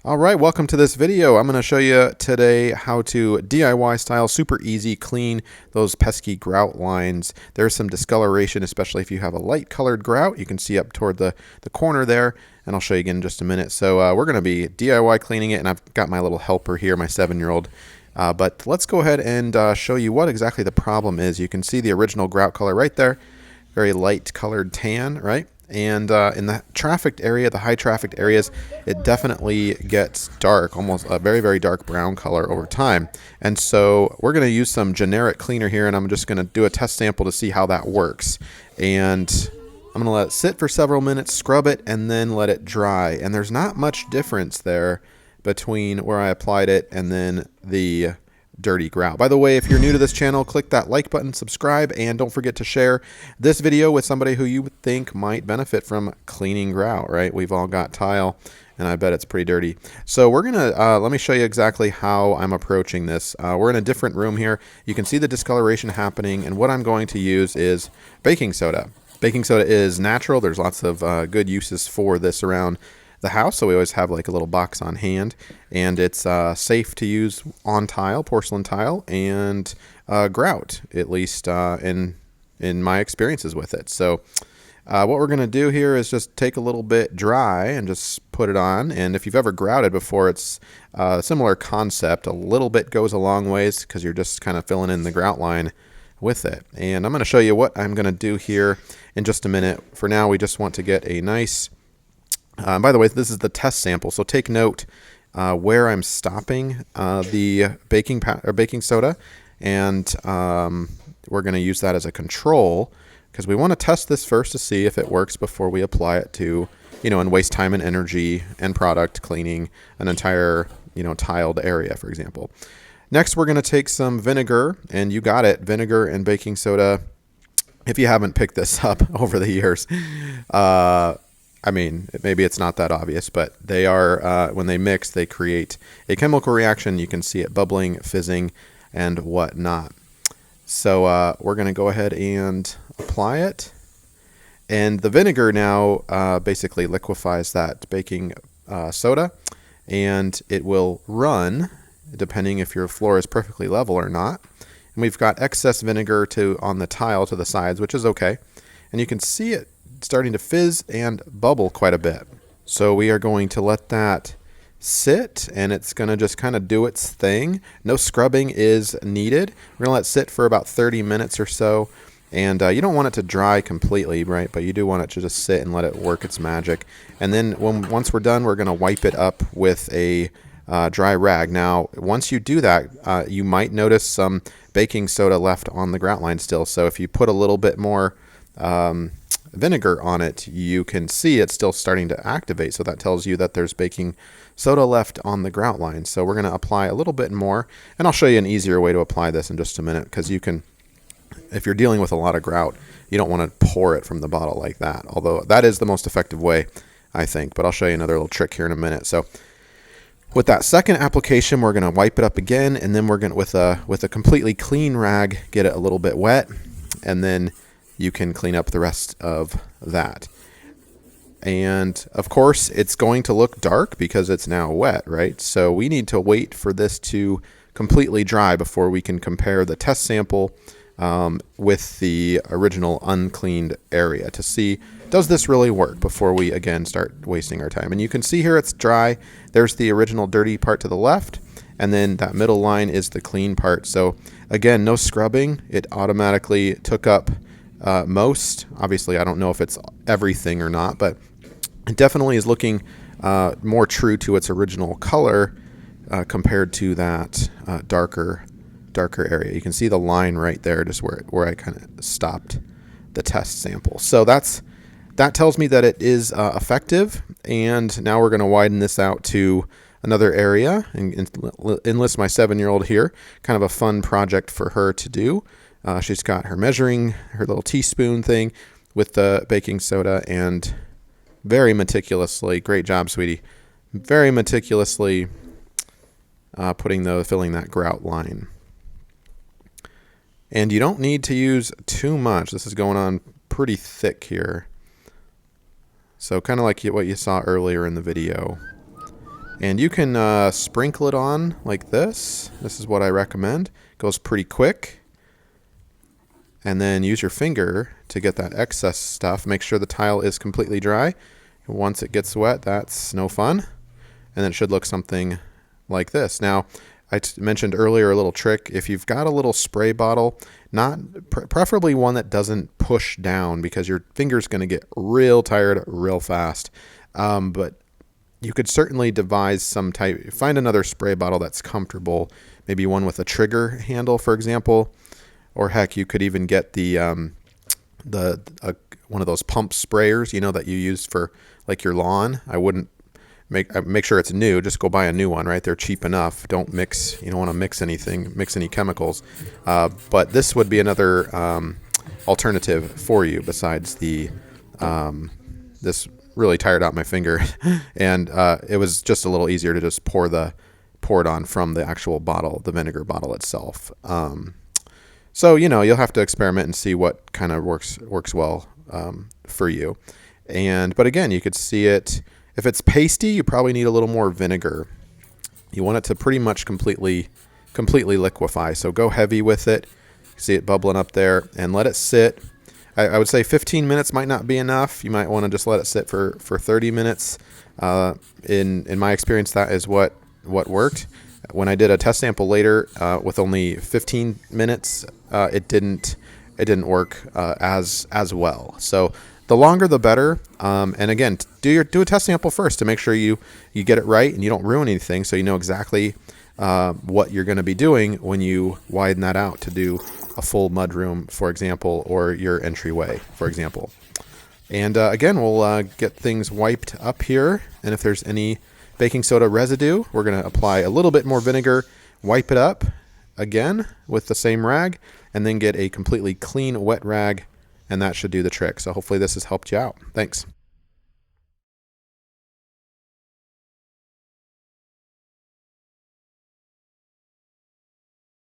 All right, welcome to this video. I'm going to show you today how to DIY style, super easy, clean those pesky grout lines. There's some discoloration, especially if you have a light colored grout. You can see up toward the corner there, and I'll show you again in just a minute. So we're going to be DIY cleaning it, and I've got my little helper here, my 7-year-old. But let's go ahead and show you what exactly the problem is. You can see the original grout color right there, very light colored tan, right? And in the trafficked area, the high trafficked areas, it definitely gets dark, almost a very, very dark brown color over time. And so we're going to use some generic cleaner here, and I'm just going to do a test sample to see how that works. And I'm going to let it sit for several minutes, scrub it, and then let it dry. And there's not much difference there between where I applied it and then the dirty grout. By the way, if you're new to this channel, click that like button, subscribe, and don't forget to share this video with somebody who you think might benefit from cleaning grout, right? We've all got tile, and I bet it's pretty dirty. So we're gonna, let me show you exactly how I'm approaching this. We're in a different room here. You can see the discoloration happening, and what I'm going to use is baking soda. Baking soda is natural. There's lots of good uses for this around the house, so we always have like a little box on hand, and it's safe to use on tile, porcelain tile, and grout, at least in my experiences with it. So what we're going to do here is just take a little bit dry and just put it on. And if you've ever grouted before, it's a similar concept. A little bit goes a long ways because you're just kind of filling in the grout line with it. And I'm going to show you what I'm going to do here in just a minute. For now, we just want to get a nice by the way, this is the test sample, so take note where I'm stopping the baking soda, and we're going to use that as a control because we want to test this first to see if it works before we apply it to, and waste time and energy and product cleaning an entire, tiled area, for example. Next, we're going to take some vinegar, and you got it, vinegar and baking soda. If you haven't picked this up over the years, I mean, maybe it's not that obvious, but they are, when they mix, they create a chemical reaction. You can see it bubbling, fizzing, and whatnot. So we're going to go ahead and apply it. And the vinegar now basically liquefies that baking soda, and it will run, depending if your floor is perfectly level or not. And we've got excess vinegar on the tile to the sides, which is okay. And you can see it starting to fizz and bubble quite a bit. So we are going to let that sit, and it's going to just kind of do its thing. No scrubbing is needed. We're going to let it sit for about 30 minutes or so, and you don't want it to dry completely, right? But you do want it to just sit and let it work its magic. And then once we're done, we're going to wipe it up with a dry rag. Now, once you do that, you might notice some baking soda left on the grout line still. So if you put a little bit more vinegar on it, you can see it's still starting to activate. So that tells you that there's baking soda left on the grout line. So we're going to apply a little bit more, and I'll show you an easier way to apply this in just a minute, because you can, if you're dealing with a lot of grout, you don't want to pour it from the bottle like that, although that is the most effective way, I think. But I'll show you another little trick here in a minute. So with that second application, we're going to wipe it up again, and then we're going to, with a completely clean rag, get it a little bit wet, and then you can clean up the rest of that. And of course, it's going to look dark because it's now wet, right? So we need to wait for this to completely dry before we can compare the test sample with the original uncleaned area to see, does this really work, before we again start wasting our time. And you can see here it's dry. There's the original dirty part to the left, and then that middle line is the clean part. So again, no scrubbing. It automatically took up most. Obviously, I don't know if it's everything or not, but it definitely is looking more true to its original color compared to that darker area. You can see the line right there, just where I kind of stopped the test sample. So that tells me that it is effective. And now we're going to widen this out to another area and enlist my 7-year-old here. Kind of a fun project for her to do. She's got her little teaspoon thing with the baking soda, and very meticulously, great job, sweetie, very meticulously filling that grout line. And you don't need to use too much. This is going on pretty thick here. So kind of like what you saw earlier in the video. And you can sprinkle it on like this. This is what I recommend. Goes pretty quick. And then use your finger to get that excess stuff. Make sure the tile is completely dry. Once it gets wet, that's no fun. And then it should look something like this. Now, I mentioned earlier a little trick. If you've got a little spray bottle, preferably one that doesn't push down, because your finger's going to get real tired real fast. But you could certainly devise some type, find another spray bottle that's comfortable, maybe one with a trigger handle, for example. Or heck, you could even get the one of those pump sprayers, you know, that you use for like your lawn. I wouldn't make sure it's new. Just go buy a new one, right? They're cheap enough. Don't mix. You don't want to mix any chemicals. But this would be another alternative for you besides the this really tired out my finger, and it was just a little easier to just pour it on from the actual bottle, the vinegar bottle itself. So, you know, you'll have to experiment and see what kind of works well for you. But again, you could see it. If it's pasty, you probably need a little more vinegar. You want it to pretty much completely liquefy. So go heavy with it. See it bubbling up there, and let it sit. I would say 15 minutes might not be enough. You might want to just let it sit for 30 minutes. In my experience, that is what worked. When I did a test sample later with only 15 minutes, it didn't work as well. So the longer the better. And again, do a test sample first to make sure you get it right and you don't ruin anything, so you know exactly what you're going to be doing when you widen that out to do a full mudroom, for example, or your entryway, for example. And again, we'll get things wiped up here, and if there's any baking soda residue, we're going to apply a little bit more vinegar, wipe it up again with the same rag, and then get a completely clean wet rag, and that should do the trick. So hopefully this has helped you out. Thanks.